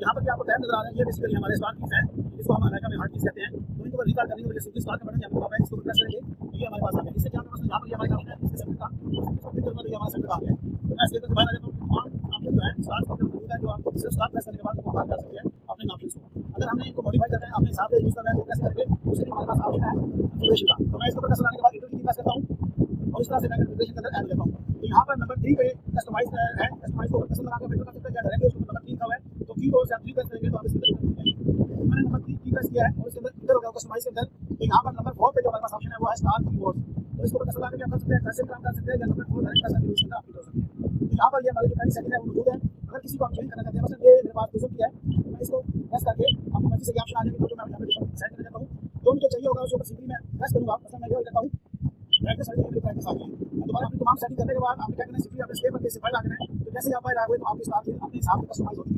यहाँ पर भी आपको टैब नजर आ रहा है, ये बेसिकली हमारे स्टार्ट कीज हैं, इसको हम अमेरिका में हार्ड कीज कहते हैं। तो इनको रिकॉर्ड करने के लिए सिंपली स्टार्ट का बटन यहाँ पर इसको प्रेस करेंगे तो ये हमारे पास आ गया। इससे क्या हमारे पास यहाँ पर ये हमारे काम है इसके सेंटर का, इसको क्लिक करना तो ये हमारा सेंटर का आ गया। तो मैं इसके बाहर आ जाता हूँ, आपको जो है स्टार्ट का मौजूद है, जो आप सिर्फ स्टार्ट प्रेस करने के बाद इसको बाहर कर सकते हैं अपने नाम से। अगर हमने इनको मॉडिफाई करना है अपने हिसाब से यूज करना है तो कैसे करेंगे, उसके लिए हमारे पास ऑप्शन है कन्फिगरेशन का। तो मैं इसको प्रेस करने के बाद इंटर की प्रेस करता हूँ और इस तरह से मैं कन्फिगरेशन के अंदर ऐड करता हूँ। तो यहाँ पर नंबर 3 पे कस्टमाइज है, कस्टमाइज को पसंद लगा कर फिल्टर कर सकते हैं या डायरेक्टली उसको नंबर 3 का है तो कीबोर्ड से आप 3 प्रेस करेंगे तो आप इसके अंदर मैंने नंबर 3 की प्रेस किया है और इसके अंदर इंटर हो गया कस्टमाइज के अंदर। तो यहाँ पर नंबर 4 पे जो हमारे पास ऑप्शन है वो है स्टार कीबोर्ड। तो इसको पसंद लगा के आप कर सकते हैं, कैसे काम कर सकते हैं या नंबर 4 डायरेक्ट प्रेस करके यूज करके आप कर सकते हैं। तो यहाँ पर ये हमारी जो पहली सेटिंग है वो मौजूद है। अगर किसी को आप चेंज करना चाहते हैं, मतलब ये मेरे पास डिस्प्ले की है, मैं इसको प्रेस करके अपनी मर्जी से ये ऑप्शन आ जाएंगे जो मैं यहाँ पे सेट करना चाहता हूँ जो मुझे चाहिए होगा उसके ऊपर सिंपली मैं प्रेस करूँगा। मतलब मैं ये करता हूँ प्रैक्टिस सर्टिफिकेट प्रैक्टिस आ गई। दोबारा अपनी तमाम सेटिंग करने के बाद आपने क्या करना है, सिंपली आपने सेव करके इसे फाइल आ गए। तो जैसे आप फाइल आ गए तो आपकी स्टार अपने हिसाब से कस्टमाइज होती है।